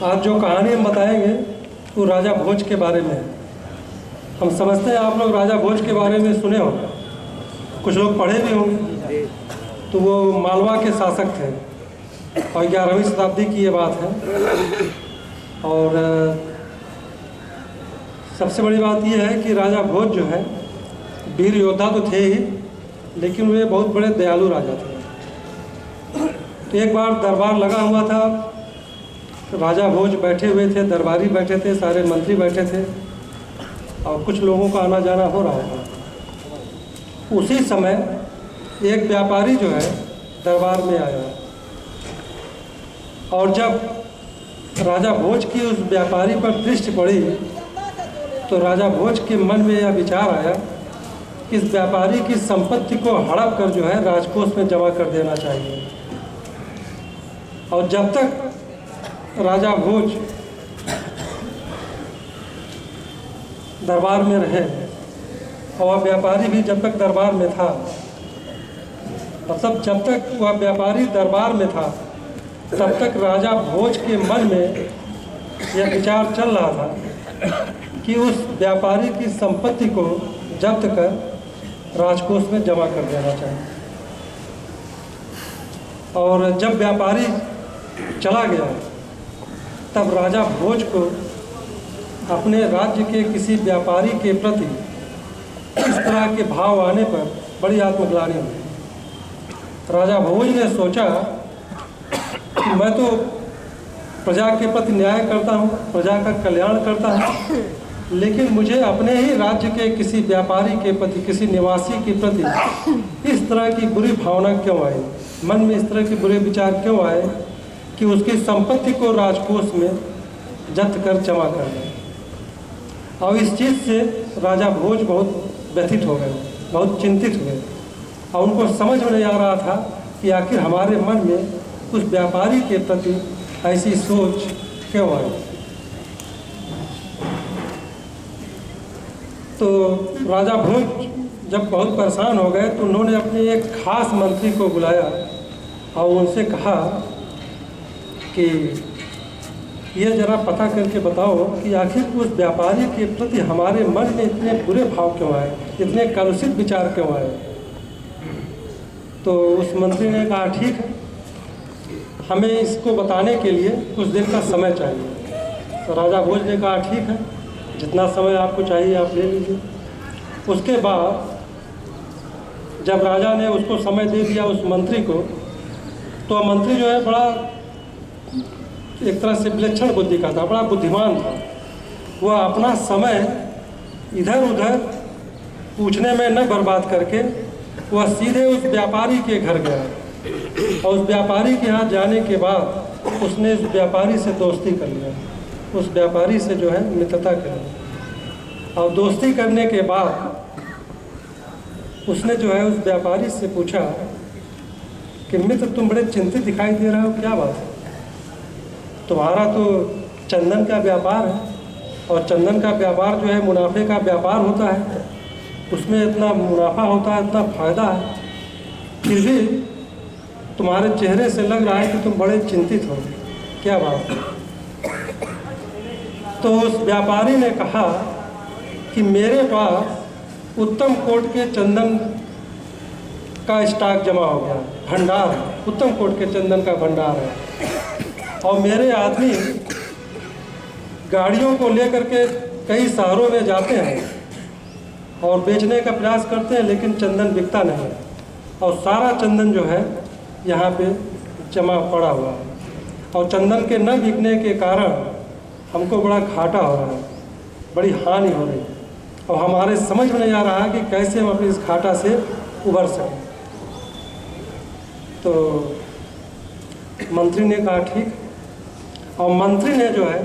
आज जो कहानी हम बताएंगे वो राजा भोज के बारे में है। हम समझते हैं आप लोग राजा भोज के बारे में सुने होंगे, कुछ लोग पढ़े भी होंगे। तो वो मालवा के शासक थे और 11वीं शताब्दी की ये बात है। और सबसे बड़ी बात ये है कि राजा भोज जो है वीर योद्धा तो थे ही, लेकिन वे बहुत बड़े दयालु राजा थे। तो एक बार दरबार लगा हुआ था, राजा भोज बैठे हुए थे, दरबारी बैठे थे, सारे मंत्री बैठे थे और कुछ लोगों का आना जाना हो रहा था। उसी समय एक व्यापारी जो है दरबार में आया और जब राजा भोज की उस व्यापारी पर दृष्टि पड़ी तो राजा भोज के मन में यह विचार आया कि इस व्यापारी की संपत्ति को हड़प कर जो है राजकोष में जमा कर देना चाहिए। और जब तक राजा भोज दरबार में रहे और व्यापारी भी जब तक दरबार में था, मतलब जब तक वह व्यापारी दरबार में था तब तक राजा भोज के मन में यह विचार चल रहा था कि उस व्यापारी की संपत्ति को जब्त कर राजकोष में जमा कर देना चाहिए। और जब व्यापारी चला गया तब राजा भोज को अपने राज्य के किसी व्यापारी के प्रति इस तरह के भाव आने पर बड़ी आत्मग्लानि हुई। राजा भोज ने सोचा कि मैं तो प्रजा के प्रति न्याय करता हूँ, प्रजा का कल्याण करता हूँ, लेकिन मुझे अपने ही राज्य के किसी व्यापारी के प्रति, किसी निवासी के प्रति इस तरह की बुरी भावना क्यों आई, मन में इस तरह के बुरे विचार क्यों आए कि उसकी संपत्ति को राजकोष में जब्त कर जमा कर दें। और इस चीज़ से राजा भोज बहुत व्यथित हो गए, बहुत चिंतित हुए और उनको समझ में नहीं आ रहा था कि आखिर हमारे मन में उस व्यापारी के प्रति ऐसी सोच क्यों आई। तो राजा भोज जब बहुत परेशान हो गए तो उन्होंने अपने एक खास मंत्री को बुलाया और उनसे कहा कि ये जरा पता करके बताओ कि आखिर उस व्यापारी के प्रति हमारे मन में इतने बुरे भाव क्यों आए, इतने कलुषित विचार क्यों आए। तो उस मंत्री ने कहा ठीक है, हमें इसको बताने के लिए कुछ दिन का समय चाहिए। तो राजा भोज ने कहा ठीक है, जितना समय आपको चाहिए आप ले लीजिए। उसके बाद जब राजा ने उसको समय दे दिया उस मंत्री को, तो मंत्री जो है बड़ा एक तरह से विलक्षण बुद्धि का था, बड़ा बुद्धिमान था। वह अपना समय इधर उधर पूछने में न बर्बाद करके वह सीधे उस व्यापारी के घर गया और उस व्यापारी के यहाँ जाने के बाद उसने उस व्यापारी से दोस्ती कर लिया, उस व्यापारी से जो है मित्रता कर। और दोस्ती करने के बाद उसने जो है उस व्यापारी से पूछा कि मित्र तुम बड़े चिंतित दिखाई दे रहे हो, क्या बात है? तुम्हारा तो चंदन का व्यापार है और चंदन का व्यापार जो है मुनाफे का व्यापार होता है, उसमें इतना मुनाफा होता है, इतना फ़ायदा है, फिर भी तुम्हारे चेहरे से लग रहा है कि तुम बड़े चिंतित हो, क्या बात है? तो उस व्यापारी ने कहा कि मेरे पास उत्तम कोट के चंदन का स्टॉक जमा हो गया, भंडार है, उत्तम कोट के चंदन का भंडार है और मेरे आदमी गाड़ियों को लेकर के कई शहरों में जाते हैं और बेचने का प्रयास करते हैं, लेकिन चंदन बिकता नहीं है और सारा चंदन जो है यहाँ पे जमा पड़ा हुआ है और चंदन के न बिकने के कारण हमको बड़ा घाटा हो रहा है, बड़ी हानि हो रही है और हमारे समझ में नहीं आ रहा है कि कैसे हम अपने इस घाटा से उबर सकें। तो मंत्री ने कहा ठीक। और मंत्री ने जो है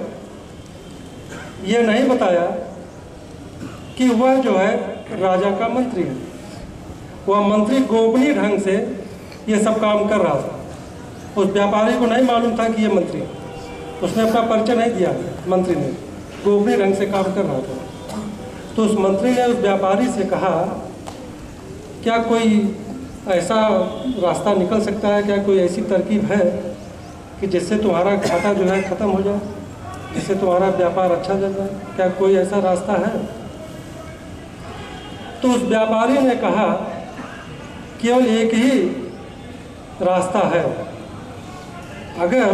ये नहीं बताया कि वह जो है राजा का मंत्री है। वह मंत्री गोपनीय ढंग से ये सब काम कर रहा था, उस व्यापारी को नहीं मालूम था कि ये मंत्री, उसने अपना परिचय नहीं दिया, मंत्री ने गोपनीय ढंग से काम कर रहा था। तो उस मंत्री ने उस व्यापारी से कहा क्या कोई ऐसा रास्ता निकल सकता है, क्या कोई ऐसी तरकीब है कि जिससे तुम्हारा घाटा जो है ख़त्म हो जाए? जिससे तुम्हारा व्यापार अच्छा चल जाए? क्या कोई ऐसा रास्ता है? तो उस व्यापारी ने कहा केवल एक ही रास्ता है। अगर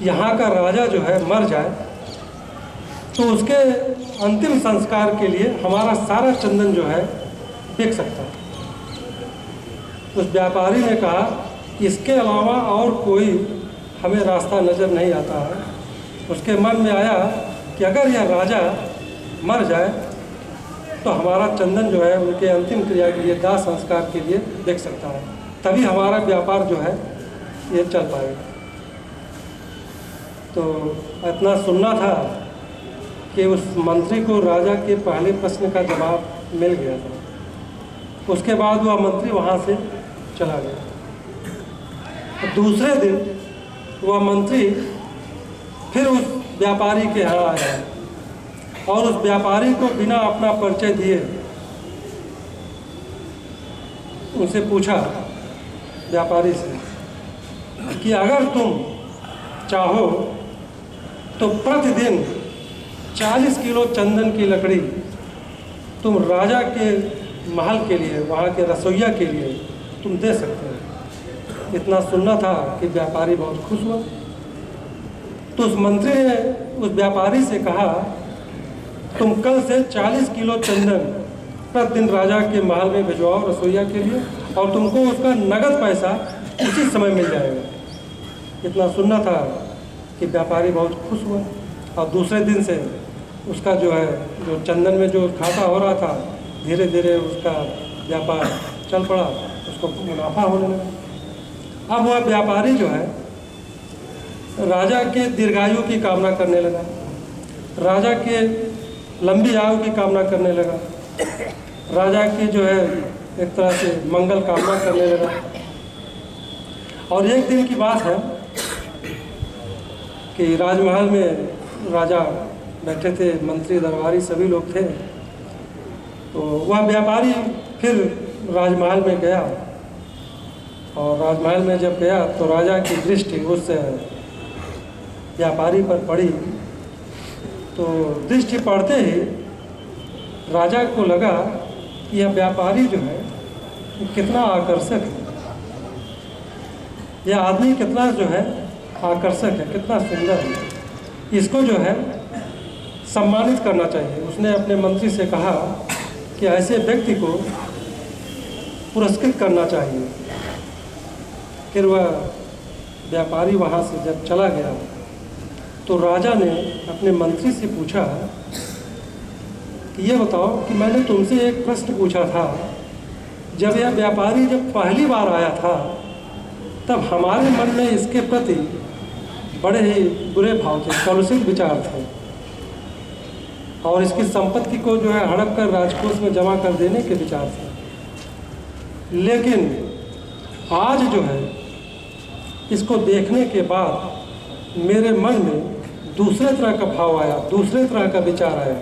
यहाँ का राजा जो है मर जाए तो उसके अंतिम संस्कार के लिए हमारा सारा चंदन जो है बिक सकता है। उस व्यापारी ने कहा इसके अलावा और कोई हमें रास्ता नज़र नहीं आता है। उसके मन में आया कि अगर यह राजा मर जाए तो हमारा चंदन जो है उनके अंतिम क्रिया के लिए, दाह संस्कार के लिए बिक सकता है, तभी हमारा व्यापार जो है ये चल पाएगा। तो इतना सुनना था कि उस मंत्री को राजा के पहले प्रश्न का जवाब मिल गया था। उसके बाद वह मंत्री वहाँ से चला गया। दूसरे दिन वह मंत्री फिर उस व्यापारी के यहाँ आया और उस व्यापारी को बिना अपना परिचय दिए उनसे पूछा, व्यापारी से, कि अगर तुम चाहो तो प्रतिदिन 40 किलो चंदन की लकड़ी तुम राजा के महल के लिए, वहाँ के रसोइया के लिए तुम दे सकते हो। इतना सुनना था कि व्यापारी बहुत खुश हुआ। तो उस मंत्री ने उस व्यापारी से कहा, तुम कल से 40 किलो चंदन प्रतिदिन राजा के महल में भिजवाओ रसोइया के लिए, और तुमको उसका नगद पैसा उसी समय मिल जाएगा। इतना सुनना था कि व्यापारी बहुत खुश हुआ और दूसरे दिन से उसका जो है, जो चंदन में जो घाटा हो रहा था, धीरे धीरे उसका व्यापार चल पड़ा, उसको मुनाफा होने लगा। अब वह व्यापारी जो है राजा के दीर्घायु की कामना करने लगा, राजा के लंबी आयु की कामना करने लगा, राजा की जो है एक तरह से मंगल कामना करने लगा। और एक दिन की बात है कि राजमहल में राजा बैठे थे, मंत्री दरबारी सभी लोग थे। तो वह व्यापारी फिर राजमहल में गया, और राजमहल में जब गया तो राजा की दृष्टि उस व्यापारी पर पड़ी। तो दृष्टि पड़ते ही राजा को लगा कि यह व्यापारी जो है कितना आकर्षक है, यह आदमी कितना जो है आकर्षक है, कितना सुंदर है, इसको जो है सम्मानित करना चाहिए। उसने अपने मंत्री से कहा कि ऐसे व्यक्ति को पुरस्कृत करना चाहिए। फिर वह व्यापारी वहाँ से जब चला गया तो राजा ने अपने मंत्री से पूछा कि ये बताओ कि मैंने तुमसे एक प्रश्न पूछा था, जब यह व्यापारी जब पहली बार आया था तब हमारे मन में इसके प्रति बड़े ही बुरे भाव थे, कलुषित विचार थे, और इसकी संपत्ति को जो है हड़प कर राजकोष में जमा कर देने के विचार थे। लेकिन आज जो है इसको देखने के बाद मेरे मन में दूसरे तरह का भाव आया, दूसरे तरह का विचार आया।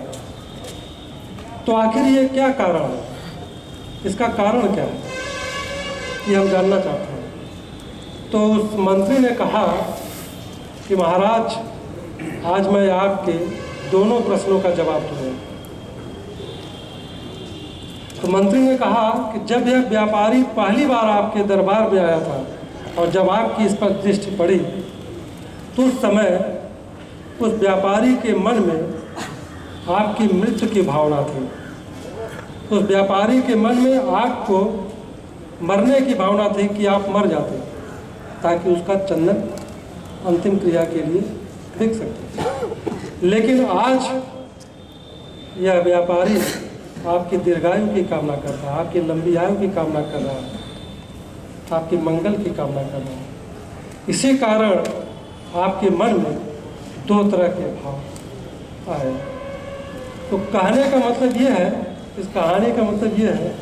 तो आखिर ये क्या कारण है, इसका कारण क्या है, ये हम जानना चाहते हैं। तो उस मंत्री ने कहा कि महाराज, आज मैं आपके दोनों प्रश्नों का जवाब दूंगा। तो मंत्री ने कहा कि जब यह व्यापारी पहली बार आपके दरबार में आया था और जब आपकी इस पर दृष्टि पड़ी तो उस समय उस व्यापारी के मन में आपकी मृत्यु की भावना थी। उस व्यापारी के मन में आपको मरने की भावना थी कि आप मर जाते ताकि उसका चंदन अंतिम क्रिया के लिए बिक सकते। लेकिन आज यह व्यापारी आपकी दीर्घायु की कामना कर रहा है, आपकी लंबी आयु की कामना कर रहा है, आपकी मंगल की कामना कर रहा है। इसी कारण आपके मन में दो तरह के भाव आए। तो कहने का मतलब ये है, इस कहानी का मतलब ये है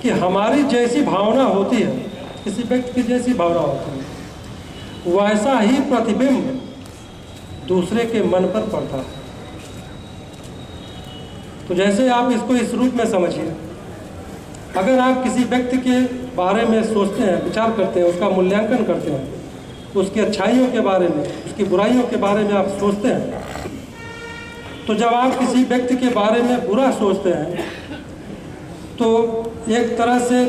कि हमारी जैसी भावना होती है, किसी व्यक्ति की जैसी भावना होती है, वैसा ही प्रतिबिंब दूसरे के मन पर पड़ता है। तो जैसे आप इसको इस रूप में समझिए, अगर आप किसी व्यक्ति के बारे में सोचते हैं, विचार करते हैं, उसका मूल्यांकन करते हैं, उसकी अच्छाइयों के बारे में, उसकी बुराइयों के बारे में आप सोचते हैं, तो जब आप किसी व्यक्ति के बारे में बुरा सोचते हैं तो एक तरह से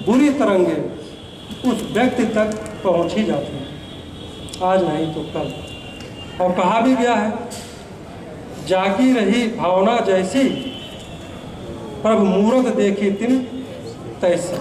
बुरी तरंगें उस व्यक्ति तक पहुंच ही जाती हैं, आज नहीं तो कल। और कहा भी गया है, जागी रही भावना जैसी, प्रभु मूरत देखी तिन तैसी।